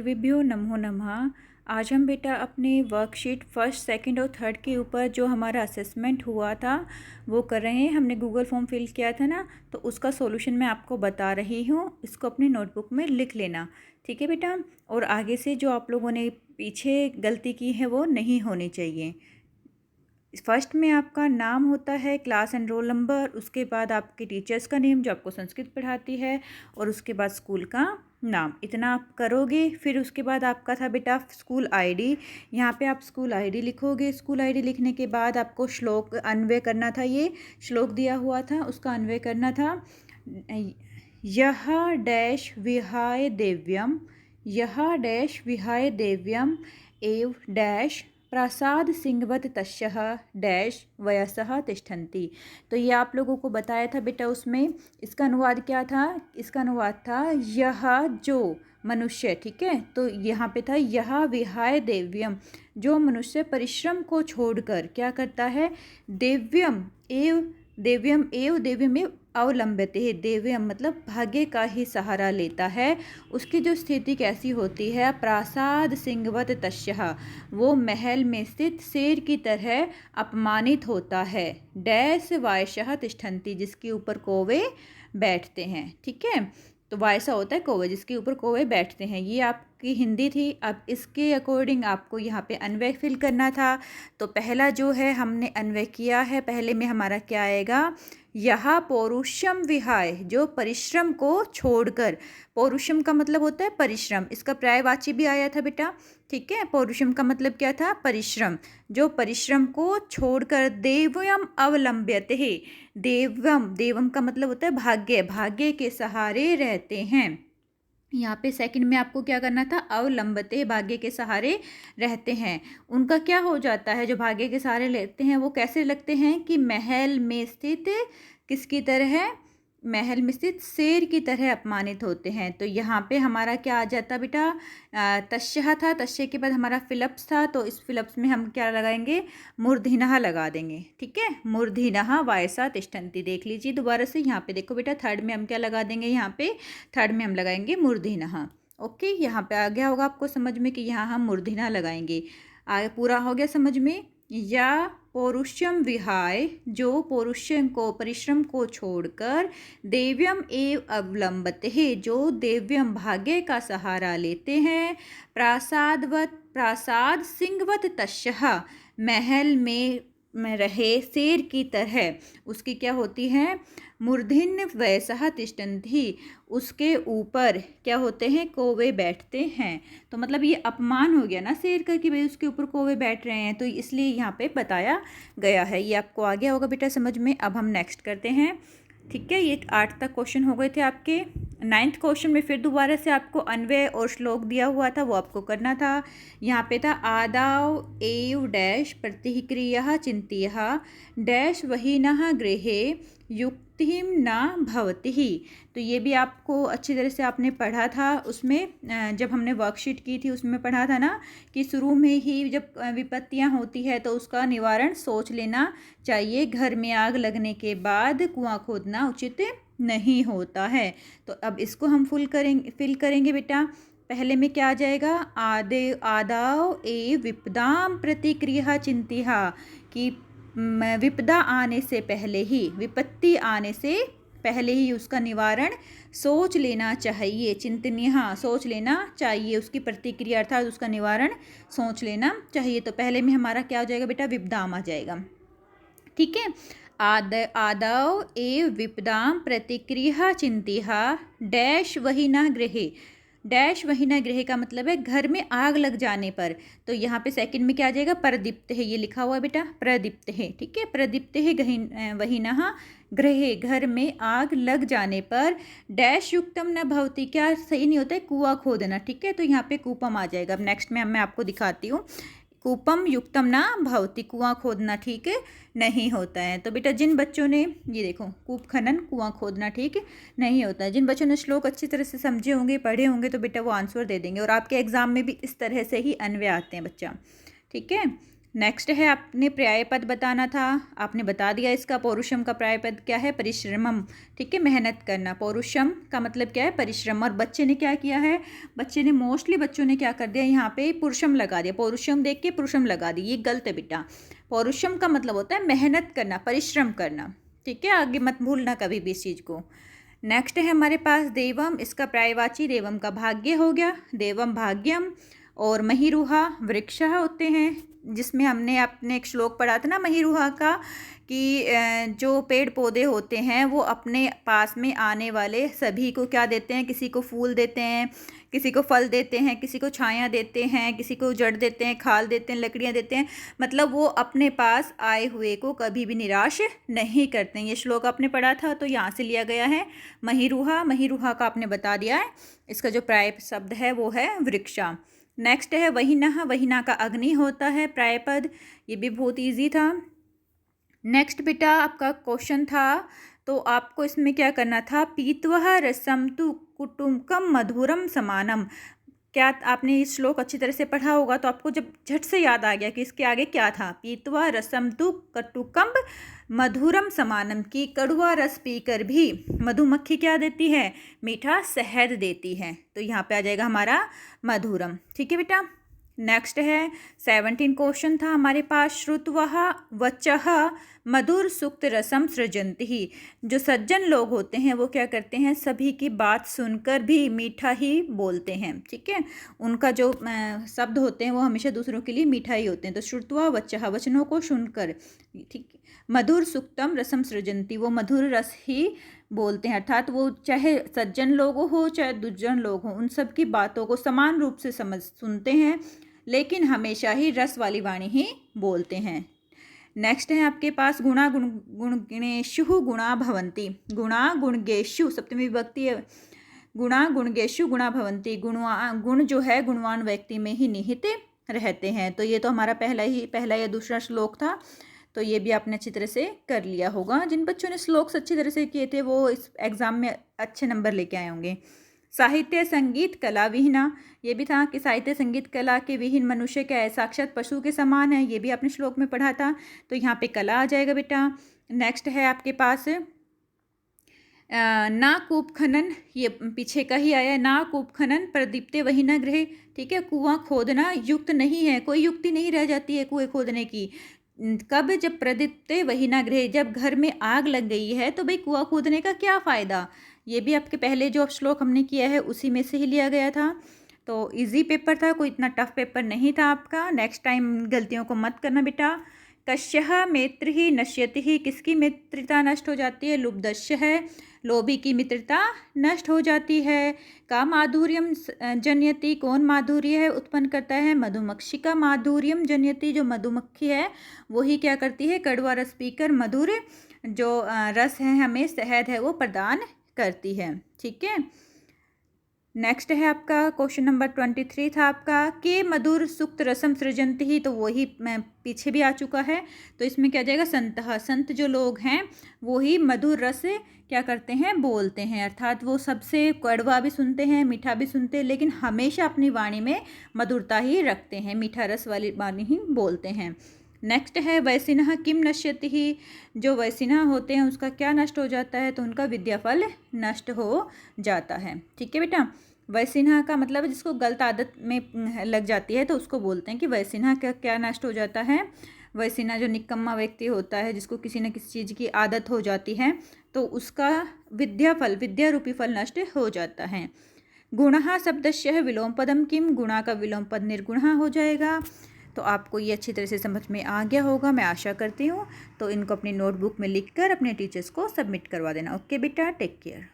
सर्वेभ्यो नमो नमः। आज हम बेटा अपने वर्कशीट फर्स्ट, सेकंड और थर्ड के ऊपर जो हमारा असेसमेंट हुआ था वो कर रहे हैं। हमने गूगल फॉर्म फिल किया था ना, तो उसका सॉल्यूशन मैं आपको बता रही हूँ। इसको अपनी नोटबुक में लिख लेना, ठीक है बेटा। और आगे से जो आप लोगों ने पीछे गलती की है वो नहीं होनी चाहिए। फर्स्ट में आपका नाम होता है, क्लास एंड रोल नंबर, उसके बाद आपके टीचर्स का नेम जो आपको संस्कृत पढ़ाती है, और उसके बाद स्कूल का नाम। इतना आप करोगे। फिर उसके बाद आपका था बेटा स्कूल आईडी। यहाँ पे आप स्कूल आईडी लिखोगे। स्कूल आईडी लिखने के बाद आपको श्लोक अन्वय करना था। ये श्लोक दिया हुआ था, उसका अन्वय करना था। यह डैश विहाय देव्यम, यह डैश विहाय देव्यम एव डैश प्रासाद सिंहवत तस्यः डैश वयसः तिष्ठन्ति। तो ये आप लोगों को बताया था बेटा। उसमें इसका अनुवाद क्या था? इसका अनुवाद था यह जो मनुष्य, ठीक है। तो यहाँ पे था यह विहाय देव्यम, जो मनुष्य परिश्रम को छोड़कर क्या करता है? देव्यम एव, देव्यम एव, देव्यम एव अवलंब्यते है। देव्यम मतलब भाग्य का ही सहारा लेता है। उसकी जो स्थिति कैसी होती है? प्रासाद सिंहवत तस्यः, वो महल में स्थित शेर की तरह अपमानित होता है। डैश वायशः तिष्ठन्ति, जिसके ऊपर कौवे बैठते हैं, ठीक है। तो वायसा होता है कौवे, जिसके ऊपर कौवे बैठते हैं। ये आपकी हिंदी थी। अब इसके अकॉर्डिंग आपको यहाँ पे अन्वय फिल करना था। तो पहला जो है हमने अन्वय किया है। पहले में हमारा क्या आएगा? यह पौरुषम विहाय, जो परिश्रम को छोड़कर। पौरुषम का मतलब होता है परिश्रम। इसका पर्यायवाची भी आया था बेटा, ठीक है। पौरुषम का मतलब क्या था? परिश्रम। जो परिश्रम को छोड़कर देवयम अवलंब्यते है। देवम, देवम का मतलब होता है भाग्य, भाग्य के सहारे रहते हैं। यहाँ पे सेकंड में आपको क्या करना था? अवलंबते, भाग्य के सहारे रहते हैं। उनका क्या हो जाता है? जो भाग्य के सहारे लेते हैं वो कैसे लगते हैं कि महल में स्थित किसकी तरह है? महल में स्थित शेर की तरह अपमानित होते हैं। तो यहाँ पे हमारा क्या आ जाता बेटा? तस्यः था। तस्य के बाद हमारा फिलप्स था, तो इस फिलप्स में हम क्या लगाएंगे? मूर्धन्यः लगा देंगे, ठीक है। मूर्धन्यः वायसा तिष्ठन्ति। देख लीजिए दोबारा से। यहाँ पे देखो बेटा, थर्ड में हम क्या लगा देंगे? यहाँ पे थर्ड में हम लगाएंगे मूर्धन्यः। ओके, यहाँ पे आ गया होगा आपको समझ में कि यहाँ हम मूर्धन्यः लगाएंगे। आगे पूरा हो गया समझ में। या पौरुषम विहाय, जो पौरुषम को, परिश्रम को छोड़कर देव्यम एव अवलंबते है, जो देव्यम भाग्य का सहारा लेते हैं। प्रासादवत, प्रासाद सिंहवत तस्यः, महल में रहे शेर की तरह उसकी क्या होती है? मूर्धन्य वयसः तिष्ठन्ति, उसके ऊपर क्या होते हैं? कौवे बैठते हैं। तो मतलब ये अपमान हो गया ना शेर का, कि भाई उसके ऊपर कौवे बैठ रहे हैं, तो इसलिए यहाँ पे बताया गया है। ये आपको आ गया होगा बेटा समझ में। अब हम नेक्स्ट करते हैं, ठीक है। ये 8 तक क्वेश्चन हो गए थे आपके। 9th क्वेश्चन में फिर दोबारा से आपको अन्वय और श्लोक दिया हुआ था, वो आपको करना था। यहाँ पे था आदाव एव डैश प्रतिक्रिया चिंत्यः डैश वहीनः गृहे युक्तिम न भवति ही। तो ये भी आपको अच्छी तरह से आपने पढ़ा था। उसमें जब हमने वर्कशीट की थी उसमें पढ़ा था ना कि शुरू में ही जब विपत्तियां होती है तो उसका निवारण सोच लेना चाहिए। घर में आग लगने के बाद कुआं खोदना उचित नहीं होता है। तो अब इसको हम फिल करेंगे बेटा। पहले में क्या आ जाएगा? आदाव ए विपदाम प्रतिक्रिया चिंतिहा, कि विपदा आने से पहले ही, विपत्ति आने से पहले ही उसका निवारण सोच लेना चाहिए। चिंतनीय, सोच लेना चाहिए। उसकी प्रतिक्रिया अर्थात उसका निवारण सोच लेना चाहिए। तो पहले में हमारा क्या हो जाएगा बेटा? विपदाम आ जाएगा, ठीक है। आदौ एव विपदाम प्रतिक्रिया चिंतिहा डैश वहीना गृहे। डैश वहीना गृह का मतलब है घर में आग लग जाने पर। तो यहाँ पे सेकंड में क्या आ जाएगा? प्रदीप्त है, ये लिखा हुआ है बेटा, प्रदीप्त है, ठीक है। प्रदीप्त है वहीना गृहे, घर में आग लग जाने पर। डैश युक्तम न भवति, क्या सही नहीं होता है? कुआं खोदना, ठीक है। तो यहाँ पे कूपम आ जाएगा। अब नेक्स्ट में मैं आपको दिखाती हूँ। कूपम युक्तम ना भवति, कुआं खोदना ठीक नहीं होता है। तो बेटा जिन बच्चों ने, ये देखो, कूप खनन, कुआं खोदना ठीक नहीं होता है। जिन बच्चों ने श्लोक अच्छी तरह से समझे होंगे, पढ़े होंगे, तो बेटा वो आंसर दे देंगे। और आपके एग्जाम में भी इस तरह से ही अन्वय आते हैं बच्चा, ठीक है। नेक्स्ट है आपने पर्याय पद बताना था, आपने बता दिया इसका। पौरुषम का पर्याय पद क्या है? परिश्रमम। ठीक है, मेहनत करना। पौरुषम का मतलब क्या है? परिश्रम। और बच्चे ने क्या किया है? मोस्टली बच्चों ने क्या कर दिया, यहाँ पे पुरुषम लगा दिया। पौरुषम देख के पुरुषम लगा दी, ये गलत है बेटा। पौरुषम का मतलब होता है मेहनत करना, परिश्रम करना। ठीक है, आगे मत भूलना कभी भी इस चीज़ को। नेक्स्ट है हमारे पास देवम, इसका पर्यायवाची देवम का भाग्य हो गया, देवम भाग्यम। और महिरुहा वृक्ष होते हैं, जिसमें हमने अपने एक श्लोक पढ़ा था ना महिरुहा का, कि जो पेड़ पौधे होते हैं वो अपने पास में आने वाले सभी को क्या देते हैं? किसी को फूल देते हैं, किसी को फल देते हैं, किसी को छाया देते हैं, किसी को जड़ देते हैं, खाल देते हैं, लकड़ियाँ देते हैं। मतलब वो अपने पास आए हुए को कभी भी निराश नहीं करते हैं। ये श्लोक आपने पढ़ा था, तो यहाँ से लिया गया है महिरुहा। महिरुहा का आपने बता दिया है, इसका जो पर्याय शब्द है वो है वृक्षा। नेक्स्ट है वहिनः, वहिना का अग्नि होता है पर्याय पद, ये भी बहुत ईजी था। नेक्स्ट बेटा आपका क्वेश्चन था, तो आपको इसमें क्या करना था? पीत्वः रसम तु कुटुम्बकम मधुरम समानम। क्या आपने इस श्लोक अच्छी तरह से पढ़ा होगा, तो आपको जब झट से याद आ गया कि इसके आगे क्या था। पीत्वा रसम तु कटुकम्ब मधुरम समानम, की कड़वा रस पीकर भी मधुमक्खी क्या देती है? मीठा शहद देती है। तो यहाँ पे आ जाएगा हमारा मधुरम। ठीक है बेटा। नेक्स्ट है 17 क्वेश्चन था हमारे पास। श्रुतवः वचः मधुर सुक्त रसम सृजंति ही। जो सज्जन लोग होते हैं वो क्या करते हैं? सभी की बात सुनकर भी मीठा ही बोलते हैं। ठीक है, उनका जो शब्द होते हैं वो हमेशा दूसरों के लिए मीठा ही होते हैं। तो श्रुतवा वचः, वचनों को सुनकर, ठीक। मधुर सुक्तम रसम सृजंती, वो मधुर रस ही बोलते हैं। अर्थात वो चाहे सज्जन लोग हो चाहे दुर्जन लोग हो, उन सब की बातों को समान रूप से सुनते हैं, लेकिन हमेशा ही रस वाली वाणी ही बोलते हैं। नेक्स्ट है आपके पास गुणा गुणगुणेषु गुणा भवन्ति। गुणा गुणगेषु सप्तमी विभक्ति है। गुणा गुणगेषु गुणा भवन्ति, गुण जो है गुणवान व्यक्ति में ही निहित रहते हैं। तो ये तो हमारा पहला या दूसरा श्लोक था, तो ये भी आपने अच्छी तरह से कर लिया होगा। जिन बच्चों ने श्लोक्स अच्छी तरह से किए थे वो इस एग्ज़ाम में अच्छे नंबर लेके आए होंगे। साहित्य संगीत कला विहीना, ये भी था कि साहित्य संगीत कला के विहीन मनुष्य क्या है? साक्षात पशु के समान है। ये भी आपने श्लोक में पढ़ा था, तो यहाँ पे कला आ जाएगा बेटा। नेक्स्ट है आपके पास ना कूप खनन, ये पीछे का ही आया है। ना कूप खनन प्रदीप्ते वही न गृह। ठीक है, कुआं खोदना युक्त नहीं है, कोई युक्ति नहीं रह जाती है कुएं खोदने की। कब? जब प्रदीप्ते वही न गृह, जब घर में आग लग गई है तो भाई कुआं खोदने का क्या फ़ायदा। ये भी आपके पहले जो श्लोक हमने किया है उसी में से ही लिया गया था। तो इजी पेपर था, कोई इतना टफ पेपर नहीं था आपका। नेक्स्ट टाइम गलतियों को मत करना बेटा। कश्यः मैत्र ही नश्यति ही, किसकी मित्रता नष्ट हो जाती है? लुब्धस्य है, लोभी की मित्रता नष्ट हो जाती है। का माधुर्यम जन्यति, कौन माधुर्य है उत्पन्न करता है? मधुमक्षी का माधुर्यम जन्यति, जो मधुमक्खी है वही क्या करती है? कड़वा रस पीकर मधुर जो रस है हमें शहद है वो प्रदान करती है। ठीक है। नेक्स्ट है आपका क्वेश्चन नंबर 23 था आपका, के मधुर सुक्त रसम सृजंति ही, तो वही मैं पीछे भी आ चुका है। तो इसमें क्या जाएगा? संतः, संत जो लोग हैं वो ही मधुर रस क्या करते हैं? बोलते हैं। अर्थात वो सबसे कड़वा भी सुनते हैं, मीठा भी सुनते हैं, लेकिन हमेशा अपनी वाणी में मधुरता ही रखते हैं, मीठा रस वाली वाणी ही बोलते हैं। नेक्स्ट है वैसिनः किम नश्यति ही, जो वैसिनः होते हैं उसका क्या नष्ट हो जाता है? तो उनका विद्याफल नष्ट हो जाता है। ठीक है बेटा। वैसिनः का मतलब जिसको गलत आदत में लग जाती है तो उसको बोलते हैं कि वैसिनः का क्या नष्ट हो जाता है? वैसिनः जो निकम्मा व्यक्ति होता है, जिसको किसी न किसी चीज़ की आदत हो जाती है, तो उसका विद्याफल, विद्या रूपी फल नष्ट हो जाता है। गुणः शब्दस्य विलोम पदम किम, गुणा का विलोम पद निर्गुणः हो जाएगा। तो आपको ये अच्छी तरह से समझ में आ गया होगा, मैं आशा करती हूँ। तो इनको अपनी नोटबुक में लिखकर अपने टीचर्स को सबमिट करवा देना। ओके बेटा, टेक केयर।